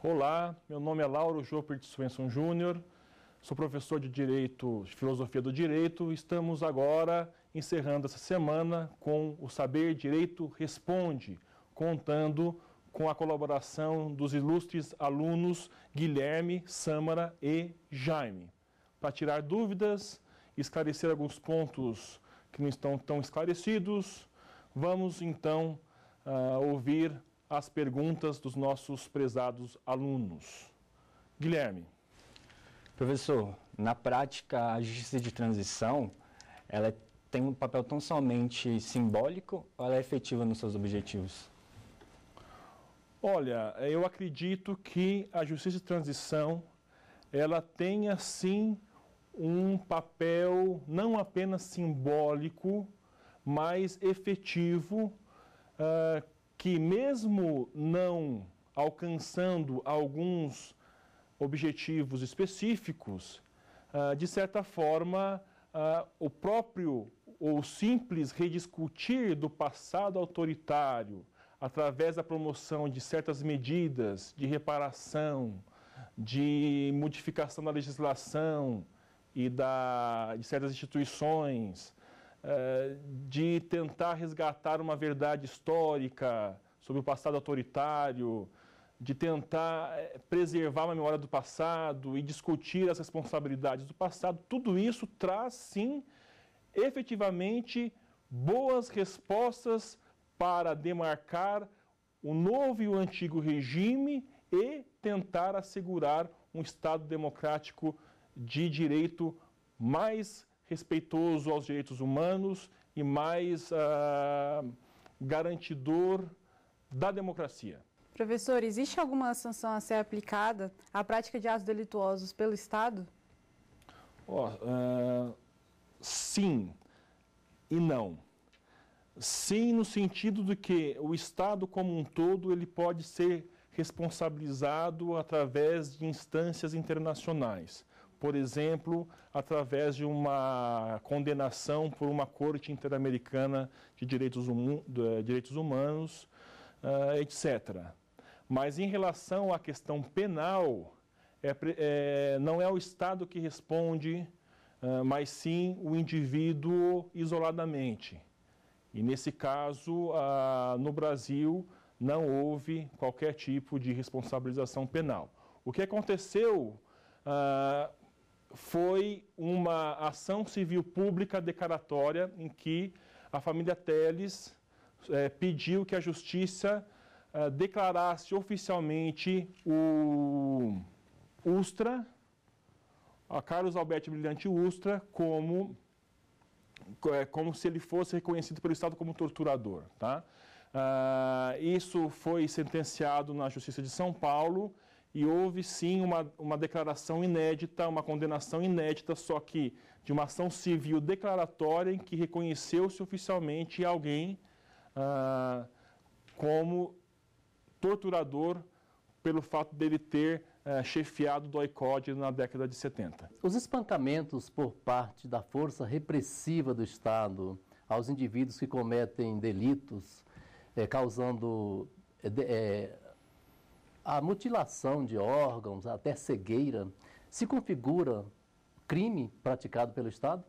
Olá, meu nome é Lauro Jopert Swenson Júnior, sou professor de Direito, de Filosofia do Direito. Estamos agora encerrando essa semana com o Saber Direito Responde, contando com a colaboração dos ilustres alunos Guilherme, Sâmara e Jaime. Para tirar dúvidas, esclarecer alguns pontos que não estão tão esclarecidos, vamos então ouvir as perguntas dos nossos prezados alunos. Guilherme. Professor, na prática, a justiça de transição, ela tem um papel tão somente simbólico ou ela é efetiva nos seus objetivos? Olha, eu acredito que a justiça de transição, ela tenha sim um papel não apenas simbólico, mas efetivo, que mesmo não alcançando alguns objetivos específicos, de certa forma, o próprio ou simples rediscutir do passado autoritário, através da promoção de certas medidas de reparação, de modificação da legislação e de certas instituições, de tentar resgatar uma verdade histórica sobre o passado autoritário, de tentar preservar a memória do passado e discutir as responsabilidades do passado, tudo isso traz, sim, efetivamente, boas respostas para demarcar o novo e o antigo regime e tentar assegurar um Estado democrático de direito mais respeitoso aos direitos humanos e mais garantidor da democracia. Professor, existe alguma sanção a ser aplicada à prática de atos delituosos pelo Estado? Sim e não. Sim, no sentido de que o Estado como um todo ele pode ser responsabilizado através de instâncias internacionais. Por exemplo, através de uma condenação por uma Corte Interamericana de Direitos Humanos, etc. Mas em relação à questão penal, não é o Estado que responde, mas sim o indivíduo isoladamente. E nesse caso, no Brasil, não houve qualquer tipo de responsabilização penal. O que aconteceu foi uma ação civil pública declaratória em que a família Telles pediu que a Justiça declarasse oficialmente o Ustra, a Carlos Alberto Brilhante Ustra, como se ele fosse reconhecido pelo Estado como torturador. Tá? Isso foi sentenciado na Justiça de São Paulo e houve sim uma declaração inédita, uma condenação inédita, só que de uma ação civil declaratória em que reconheceu-se oficialmente alguém como torturador pelo fato dele ter chefiado o DOI-CODE na década de 70. Os espancamentos por parte da força repressiva do Estado aos indivíduos que cometem delitos, causando a mutilação de órgãos, até cegueira, se configura crime praticado pelo Estado?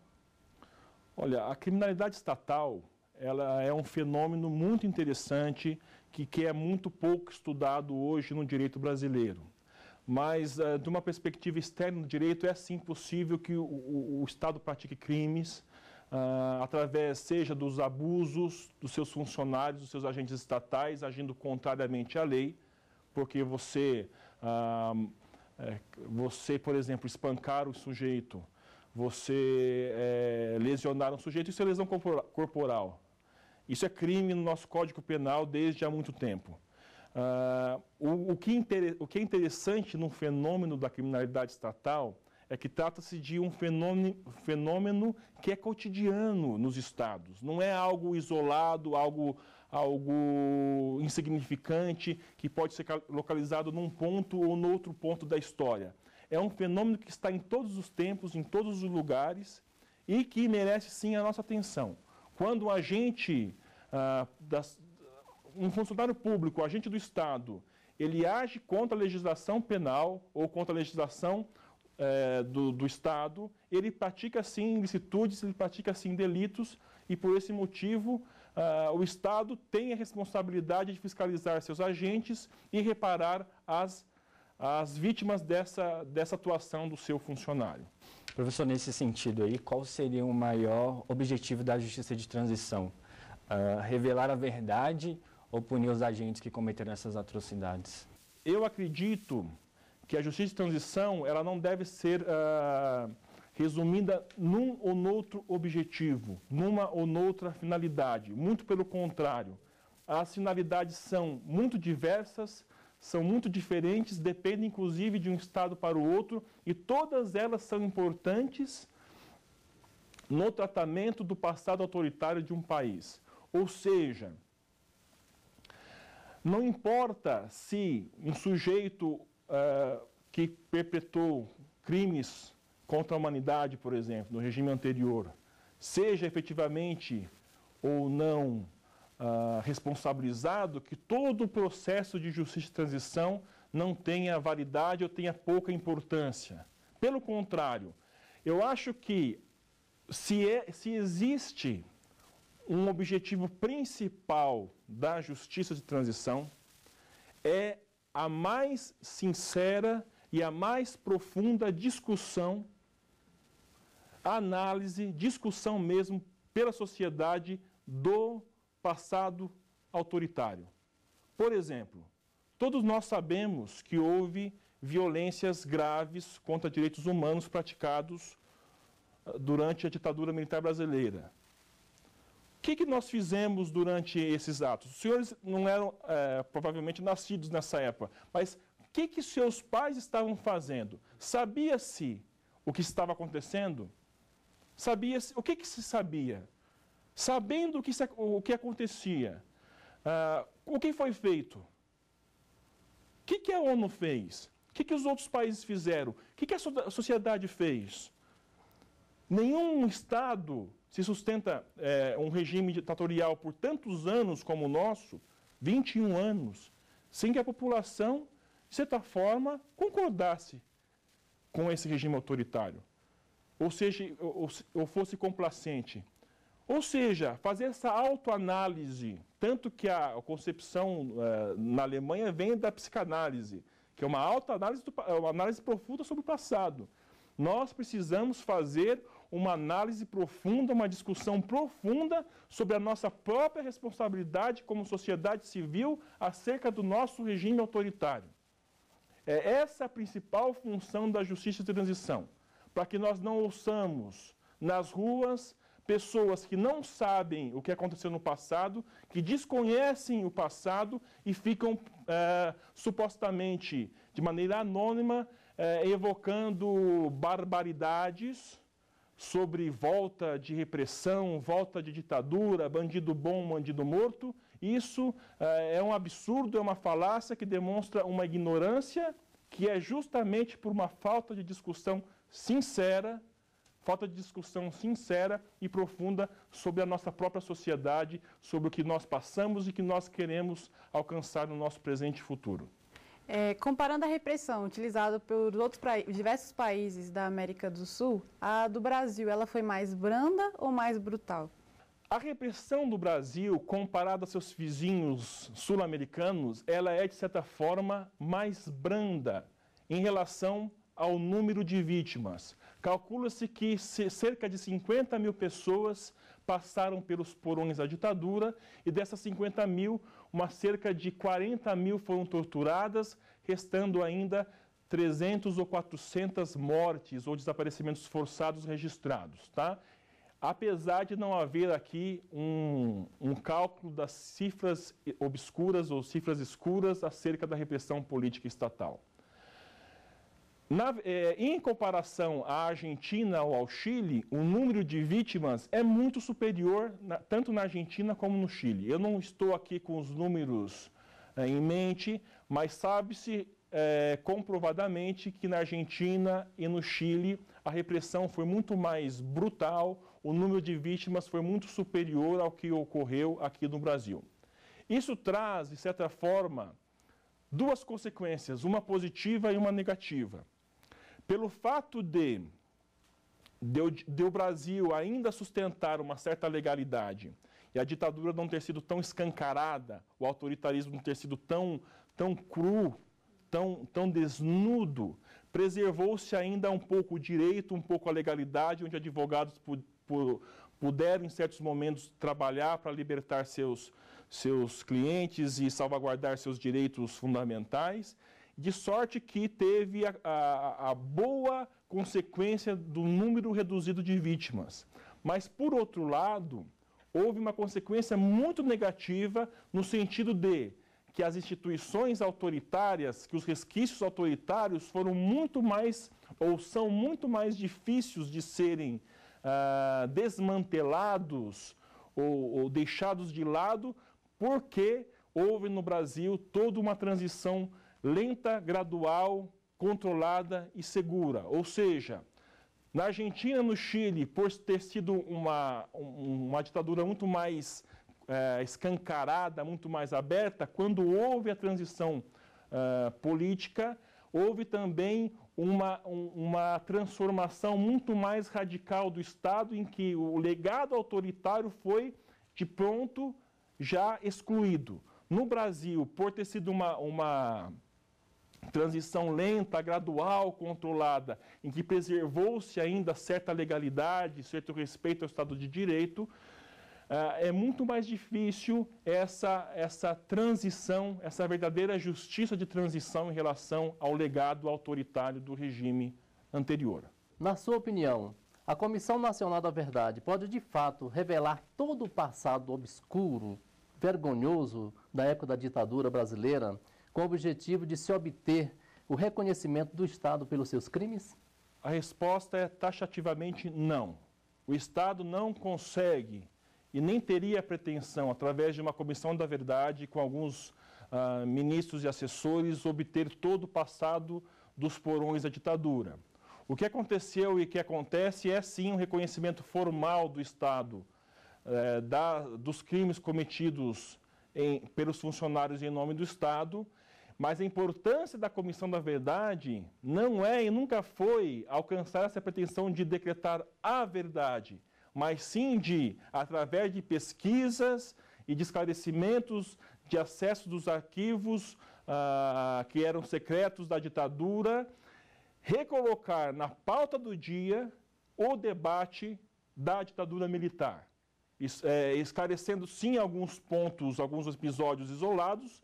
Olha, a criminalidade estatal, ela é um fenômeno muito interessante que é muito pouco estudado hoje no direito brasileiro. Mas, de uma perspectiva externa do direito, é sim possível que o Estado pratique crimes através, seja dos abusos dos seus funcionários, dos seus agentes estatais, agindo contrariamente à lei, porque você, por exemplo, espancar o sujeito, você lesionar um sujeito, isso é lesão corporal. Isso é crime no nosso Código Penal desde há muito tempo. O que é interessante no fenômeno da criminalidade estatal é que trata-se de um fenômeno que é cotidiano nos estados. Não é algo isolado, algo insignificante, que pode ser localizado num ponto ou no outro ponto da história. É um fenômeno que está em todos os tempos, em todos os lugares e que merece sim a nossa atenção. Quando um agente, um funcionário público, agente do Estado, ele age contra a legislação penal ou contra a legislação do Estado, ele pratica sim ilicitudes, ele pratica sim delitos, e por esse motivo o Estado tem a responsabilidade de fiscalizar seus agentes e reparar as vítimas dessa atuação do seu funcionário. Professor, nesse sentido aí, qual seria o maior objetivo da justiça de transição? Revelar a verdade ou punir os agentes que cometeram essas atrocidades? Eu acredito que a justiça de transição ela não deve ser resumida num ou noutro objetivo, numa ou noutra finalidade. Muito pelo contrário, as finalidades são muito diversas, são muito diferentes, dependem inclusive de um estado para o outro, e todas elas são importantes no tratamento do passado autoritário de um país. Ou seja, não importa se um sujeito que perpetrou crimes contra a humanidade, por exemplo, no regime anterior, seja efetivamente ou não responsabilizado, que todo o processo de justiça de transição não tenha validade ou tenha pouca importância. Pelo contrário, eu acho que se existe um objetivo principal da justiça de transição, é a mais sincera e a mais profunda discussão, análise, discussão mesmo pela sociedade do passado autoritário. Por exemplo, todos nós sabemos que houve violências graves contra direitos humanos praticados durante a ditadura militar brasileira. O que nós fizemos durante esses atos? Os senhores não eram provavelmente nascidos nessa época, mas o que seus pais estavam fazendo? Sabia-se o que estava acontecendo? Sabia-se, o que se sabia? Sabendo o que acontecia, o que foi feito? O que a ONU fez? O que os outros países fizeram? O que a sociedade fez? Nenhum Estado se sustenta um regime ditatorial por tantos anos como o nosso, 21 anos, sem que a população, de certa forma, concordasse com esse regime autoritário, ou seja, ou fosse complacente. Ou seja, fazer essa autoanálise, tanto que a concepção na Alemanha vem da psicanálise, que é uma autoanálise, uma análise profunda sobre o passado. Nós precisamos fazer uma análise profunda, uma discussão profunda sobre a nossa própria responsabilidade como sociedade civil acerca do nosso regime autoritário. Essa é a principal função da justiça de transição, para que nós não ouçamos nas ruas pessoas que não sabem o que aconteceu no passado, que desconhecem o passado e ficam supostamente, de maneira anônima, evocando barbaridades sobre volta de repressão, volta de ditadura, bandido bom, bandido morto. Isso é um absurdo, é uma falácia que demonstra uma ignorância que é justamente por uma falta de discussão sincera e profunda sobre a nossa própria sociedade, sobre o que nós passamos e que nós queremos alcançar no nosso presente e futuro. Comparando a repressão utilizada por diversos países da América do Sul, a do Brasil, ela foi mais branda ou mais brutal? A repressão do Brasil, comparada a seus vizinhos sul-americanos, ela é, de certa forma, mais branda em relação ao número de vítimas. Calcula-se que cerca de 50 mil pessoas passaram pelos porões da ditadura e dessas 50 mil, cerca de 40 mil foram torturadas, restando ainda 300 ou 400 mortes ou desaparecimentos forçados registrados, tá? Apesar de não haver aqui um cálculo das cifras obscuras ou cifras escuras acerca da repressão política estatal. Em comparação à Argentina ou ao Chile, o número de vítimas é muito superior, tanto na Argentina como no Chile. Eu não estou aqui com os números em mente, mas sabe-se comprovadamente que na Argentina e no Chile a repressão foi muito mais brutal, o número de vítimas foi muito superior ao que ocorreu aqui no Brasil. Isso traz, de certa forma, duas consequências, uma positiva e uma negativa. Pelo fato de o Brasil ainda sustentar uma certa legalidade e a ditadura não ter sido tão escancarada, o autoritarismo não ter sido tão cru, tão desnudo, preservou-se ainda um pouco o direito, um pouco a legalidade, onde advogados puderam, em certos momentos, trabalhar para libertar seus clientes e salvaguardar seus direitos fundamentais, de sorte que teve a boa consequência do número reduzido de vítimas. Mas, por outro lado, houve uma consequência muito negativa no sentido de que as instituições autoritárias, que os resquícios autoritários foram muito mais, ou são muito mais difíceis de serem desmantelados ou deixados de lado, porque houve no Brasil toda uma transição lenta, gradual, controlada e segura. Ou seja, na Argentina e no Chile, por ter sido uma ditadura muito mais escancarada, muito mais aberta, quando houve a transição política, houve também uma transformação muito mais radical do Estado, em que o legado autoritário foi, de pronto, já excluído. No Brasil, por ter sido uma transição lenta, gradual, controlada, em que preservou-se ainda certa legalidade, certo respeito ao Estado de Direito, é muito mais difícil essa transição, essa verdadeira justiça de transição em relação ao legado autoritário do regime anterior. Na sua opinião, a Comissão Nacional da Verdade pode, de fato, revelar todo o passado obscuro, vergonhoso da época da ditadura brasileira, com o objetivo de se obter o reconhecimento do Estado pelos seus crimes? A resposta é taxativamente não. O Estado não consegue e nem teria a pretensão, através de uma Comissão da Verdade, com alguns ministros e assessores, obter todo o passado dos porões da ditadura. O que aconteceu e que acontece é, sim, um reconhecimento formal do Estado dos crimes cometidos pelos funcionários em nome do Estado, mas a importância da Comissão da Verdade não é e nunca foi alcançar essa pretensão de decretar a verdade, mas sim de, através de pesquisas e de esclarecimentos de acesso dos arquivos que eram secretos da ditadura, recolocar na pauta do dia o debate da ditadura militar, esclarecendo sim alguns pontos, alguns episódios isolados,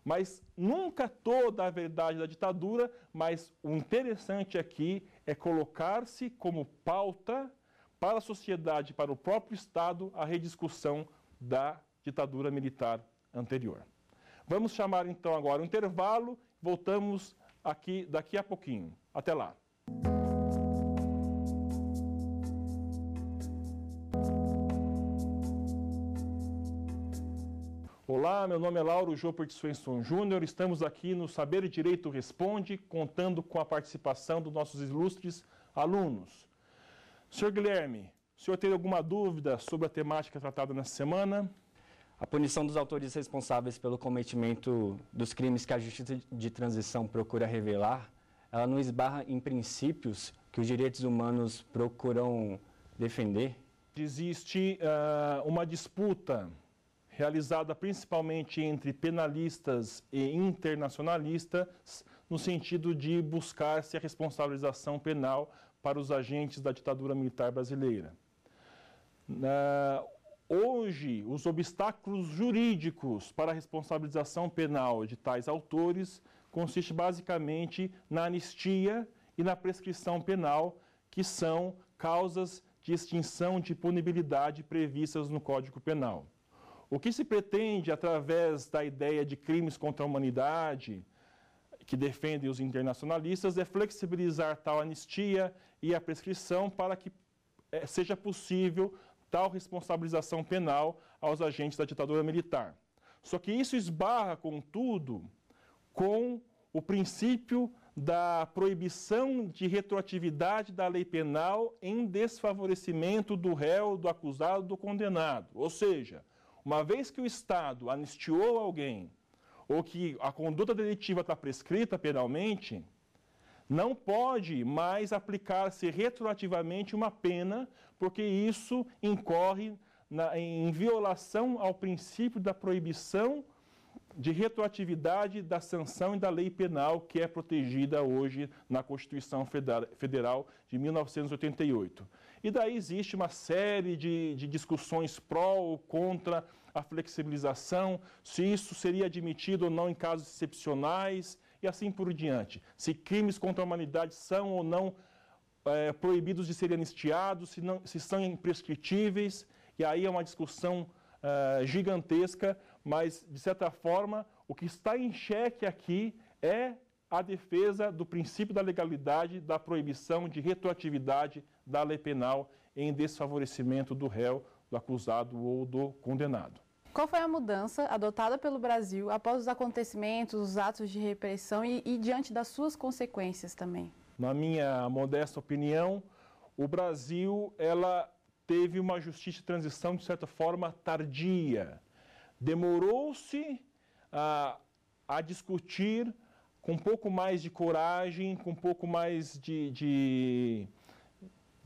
mas nunca toda a verdade da ditadura. Mas o interessante aqui é colocar-se como pauta para a sociedade, para o próprio Estado, a rediscussão da ditadura militar anterior. Vamos chamar então agora um intervalo, voltamos aqui daqui a pouquinho. Até lá. Olá, meu nome é Lauro Jopert Swenson Júnior, estamos aqui no Saber e Direito Responde, contando com a participação dos nossos ilustres alunos. Senhor Guilherme, o senhor tem alguma dúvida sobre a temática tratada nessa semana? A punição dos autores responsáveis pelo cometimento dos crimes que a Justiça de Transição procura revelar, ela não esbarra em princípios que os direitos humanos procuram defender? Existe uma disputa realizada principalmente entre penalistas e internacionalistas, no sentido de buscar-se a responsabilização penal para os agentes da ditadura militar brasileira. Hoje, os obstáculos jurídicos para a responsabilização penal de tais autores consiste basicamente na anistia e na prescrição penal, que são causas de extinção de punibilidade previstas no Código Penal. O que se pretende, através da ideia de crimes contra a humanidade, que defendem os internacionalistas, é flexibilizar tal anistia e a prescrição para que seja possível tal responsabilização penal aos agentes da ditadura militar. Só que isso esbarra, contudo, com o princípio da proibição de retroatividade da lei penal em desfavorecimento do réu, do acusado, do condenado. Ou seja, uma vez que o Estado anistiou alguém, ou que a conduta delitiva está prescrita penalmente, não pode mais aplicar-se retroativamente uma pena, porque isso incorre em violação ao princípio da proibição de retroatividade da sanção e da lei penal, que é protegida hoje na Constituição Federal de 1988. E daí existe uma série de discussões pró ou contra a flexibilização, se isso seria admitido ou não em casos excepcionais, e assim por diante. Se crimes contra a humanidade são ou não proibidos de serem anistiados, se são imprescritíveis, e aí é uma discussão gigantesca, mas, de certa forma, o que está em xeque aqui é a defesa do princípio da legalidade, da proibição de retroatividade da lei penal em desfavorecimento do réu, do acusado ou do condenado. Qual foi a mudança adotada pelo Brasil após os acontecimentos, os atos de repressão e diante das suas consequências também? Na minha modesta opinião, o Brasil teve uma justiça de transição, de certa forma, tardia. Demorou-se a discutir com um pouco mais de coragem, com um pouco mais de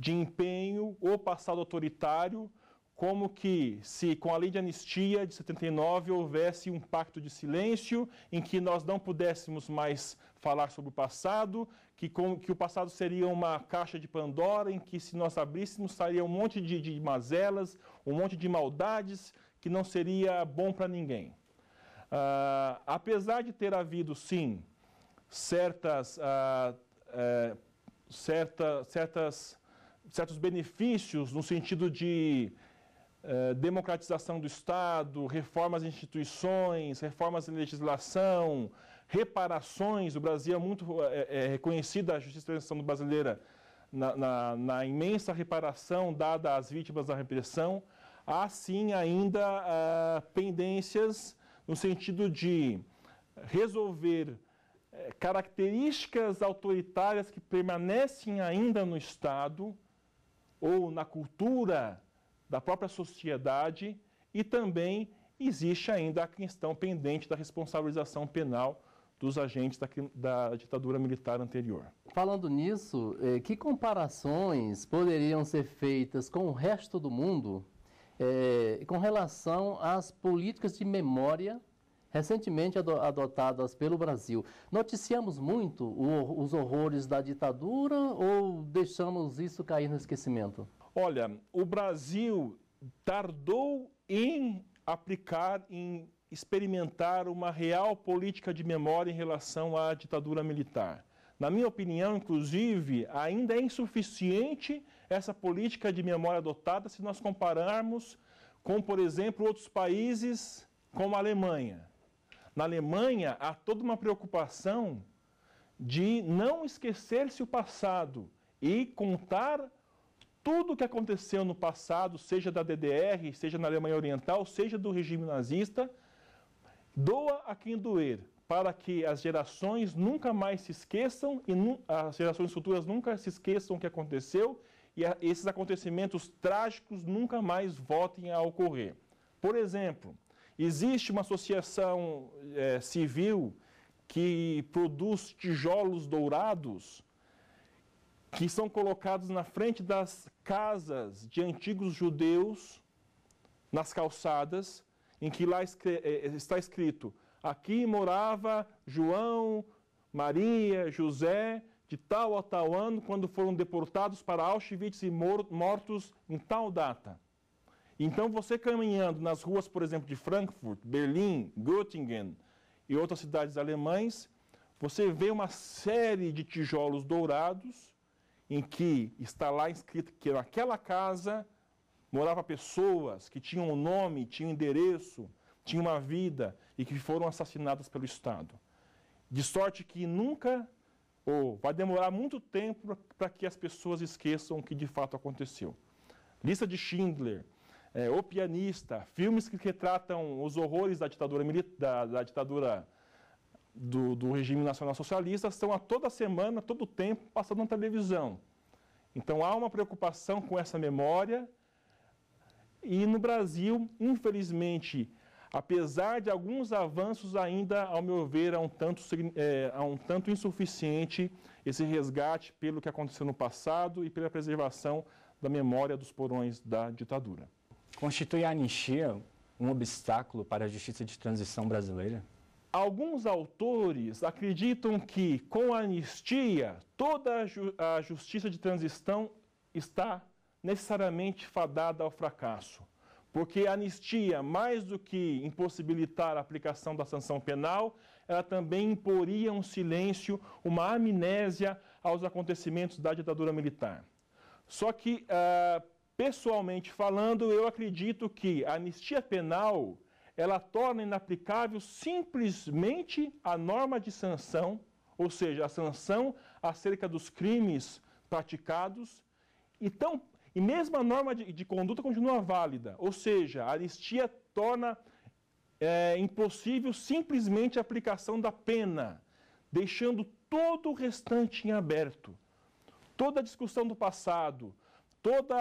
empenho o passado autoritário, como que se com a lei de anistia de 79 houvesse um pacto de silêncio em que nós não pudéssemos mais falar sobre o passado, que o passado seria uma caixa de Pandora em que se nós abríssemos sairia um monte de mazelas, um monte de maldades que não seria bom para ninguém. Apesar de ter havido, sim, certos benefícios no sentido de democratização do Estado, reformas em instituições, reformas em legislação, reparações. O Brasil é muito reconhecida, a justiça de transição brasileira, na imensa reparação dada às vítimas da repressão. Há, sim, ainda pendências no sentido de resolver características autoritárias que permanecem ainda no Estado ou na cultura da própria sociedade, e também existe ainda a questão pendente da responsabilização penal dos agentes da ditadura militar anterior. Falando nisso, que comparações poderiam ser feitas com o resto do mundo com relação às políticas de memória recentemente adotadas pelo Brasil? Noticiamos muito os horrores da ditadura ou deixamos isso cair no esquecimento? Olha, o Brasil tardou em aplicar, em experimentar uma real política de memória em relação à ditadura militar. Na minha opinião, inclusive, ainda é insuficiente essa política de memória adotada se nós compararmos com, por exemplo, outros países como a Alemanha. Na Alemanha, há toda uma preocupação de não esquecer-se o passado e contar tudo o que aconteceu no passado, seja da DDR, seja na Alemanha Oriental, seja do regime nazista, doa a quem doer, para que as gerações nunca mais se esqueçam e as gerações futuras nunca se esqueçam o que aconteceu e esses acontecimentos trágicos nunca mais voltem a ocorrer. Por exemplo, existe uma associação civil que produz tijolos dourados que são colocados na frente das casas de antigos judeus, nas calçadas, em que lá está escrito: aqui morava João, Maria, José, de tal a tal ano, quando foram deportados para Auschwitz e mortos em tal data. Então, você caminhando nas ruas, por exemplo, de Frankfurt, Berlim, Göttingen e outras cidades alemãs, você vê uma série de tijolos dourados em que está lá escrito que naquela casa moravam pessoas que tinham um nome, tinham um endereço, tinham uma vida e que foram assassinadas pelo Estado. De sorte que nunca, ou vai demorar muito tempo para que as pessoas esqueçam o que de fato aconteceu. Lista de Schindler, O Pianista, filmes que retratam os horrores da ditadura do regime nacional socialista estão a toda semana, todo tempo, passando na televisão. Então há uma preocupação com essa memória e no Brasil, infelizmente, apesar de alguns avanços ainda, ao meu ver, há um tanto insuficiente esse resgate pelo que aconteceu no passado e pela preservação da memória dos porões da ditadura. Constitui a anistia um obstáculo para a justiça de transição brasileira? Alguns autores acreditam que, com a anistia, toda a justiça de transição está necessariamente fadada ao fracasso. Porque a anistia, mais do que impossibilitar a aplicação da sanção penal, ela também imporia um silêncio, uma amnésia aos acontecimentos da ditadura militar. Só que, pessoalmente falando, eu acredito que a anistia penal, ela torna inaplicável simplesmente a norma de sanção, ou seja, a sanção acerca dos crimes praticados, e mesmo a norma de conduta continua válida, ou seja, a anistia torna impossível simplesmente a aplicação da pena, deixando todo o restante em aberto. Toda a discussão do passado, toda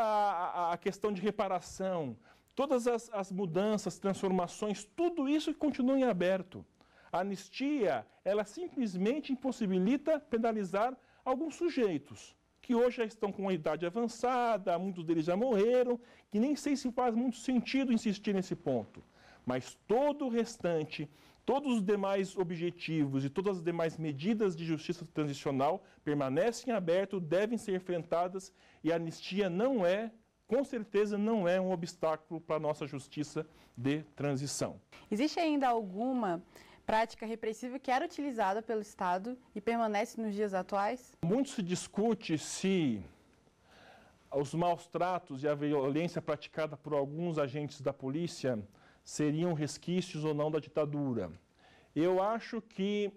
a questão de reparação, todas as mudanças, transformações, tudo isso continua em aberto. A anistia, ela simplesmente impossibilita penalizar alguns sujeitos, que hoje já estão com uma idade avançada, muitos deles já morreram, que nem sei se faz muito sentido insistir nesse ponto. Mas todo o restante, todos os demais objetivos e todas as demais medidas de justiça transicional permanecem abertos, devem ser enfrentadas, e a anistia não é, com certeza não é um obstáculo para a nossa justiça de transição. Existe ainda alguma prática repressiva que era utilizada pelo Estado e permanece nos dias atuais? Muito se discute se os maus tratos e a violência praticada por alguns agentes da polícia seriam resquícios ou não da ditadura. Eu acho que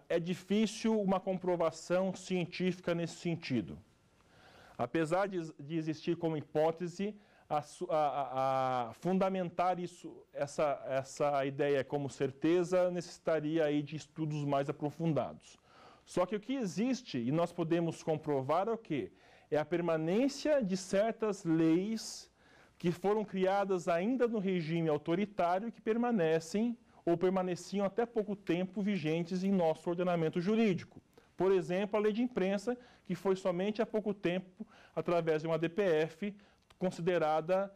é difícil uma comprovação científica nesse sentido. Apesar de existir como hipótese, fundamentar essa ideia como certeza necessitaria aí de estudos mais aprofundados. Só que o que existe, e nós podemos comprovar, é o quê? É a permanência de certas leis que foram criadas ainda no regime autoritário, que permanecem ou permaneciam até pouco tempo vigentes em nosso ordenamento jurídico. Por exemplo, a lei de imprensa, que foi somente há pouco tempo, através de uma DPF, considerada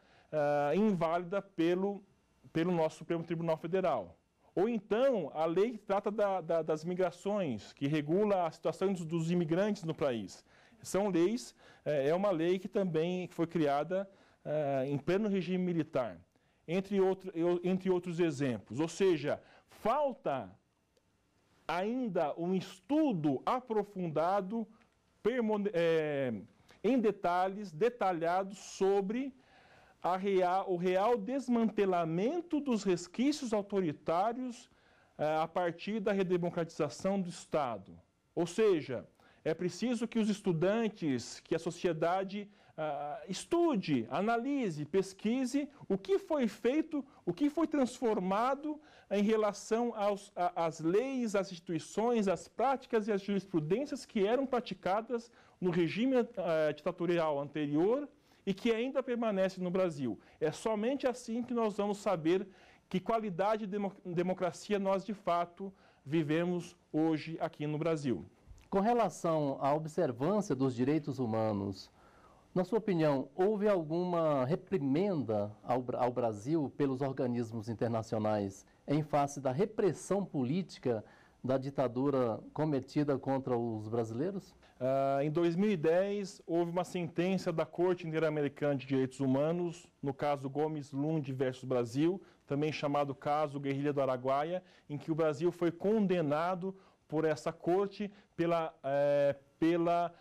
inválida pelo nosso Supremo Tribunal Federal. Ou então, a lei que trata das migrações, que regula a situação dos imigrantes no país. São leis, é uma lei que também foi criada em pleno regime militar, entre outros exemplos. Ou seja, falta ainda um estudo aprofundado, em detalhes, detalhados sobre o real desmantelamento dos resquícios autoritários a partir da redemocratização do Estado. Ou seja, é preciso que os estudantes, que a sociedade estude, analise, pesquise o que foi feito, o que foi transformado em relação às leis, às instituições, às práticas e às jurisprudências que eram praticadas no regime ditatorial anterior e que ainda permanece no Brasil. É somente assim que nós vamos saber que qualidade de democracia nós, de fato, vivemos hoje aqui no Brasil. Com relação à observância dos direitos humanos, na sua opinião, houve alguma reprimenda ao Brasil pelos organismos internacionais em face da repressão política da ditadura cometida contra os brasileiros? Em 2010, houve uma sentença da Corte Interamericana de Direitos Humanos, no caso Gomes Lund versus Brasil, também chamado caso Guerrilha do Araguaia, em que o Brasil foi condenado por essa corte pela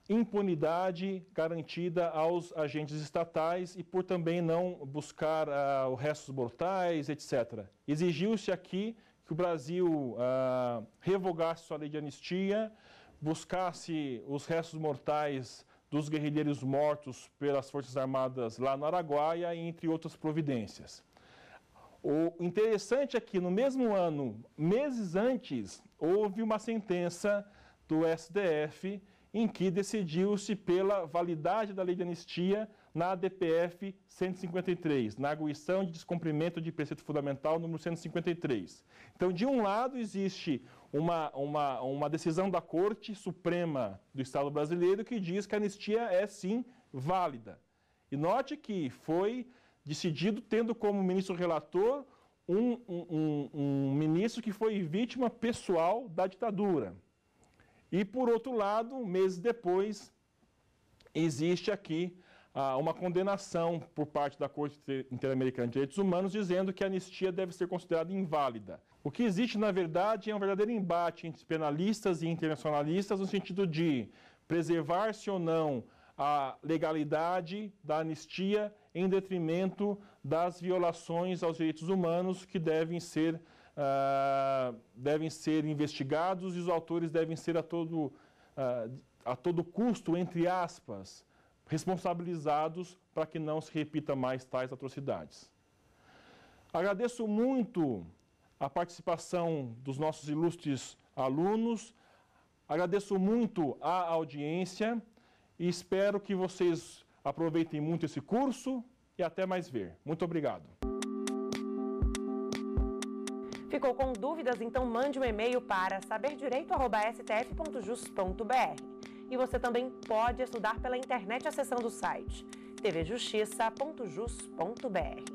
impunidade garantida aos agentes estatais e por também não buscar os restos mortais, etc. Exigiu-se aqui que o Brasil revogasse sua lei de anistia, buscasse os restos mortais dos guerrilheiros mortos pelas Forças Armadas lá no Araguaia, entre outras providências. O interessante é que, no mesmo ano, meses antes, houve uma sentença do STF em que decidiu-se pela validade da lei de anistia na DPF 153, na arguição de descumprimento de preceito fundamental número 153. Então, de um lado, existe uma decisão da Corte Suprema do Estado brasileiro que diz que a anistia é, sim, válida. E note que foi decidido tendo como ministro relator um ministro que foi vítima pessoal da ditadura. E, por outro lado, meses depois, existe aqui uma condenação por parte da Corte Interamericana de Direitos Humanos dizendo que a anistia deve ser considerada inválida. O que existe, na verdade, é um verdadeiro embate entre penalistas e internacionalistas no sentido de preservar-se ou não a legalidade da anistia em detrimento das violações aos direitos humanos que devem ser investigados e os autores devem ser a todo custo, entre aspas, responsabilizados para que não se repita mais tais atrocidades. Agradeço muito a participação dos nossos ilustres alunos, agradeço muito a audiência e espero que vocês aproveitem muito esse curso e até mais ver. Muito obrigado. Ficou com dúvidas? Então mande um e-mail para saberdireito@stf.jus.br. E você também pode estudar pela internet acessando o site tvjustiça.jus.br.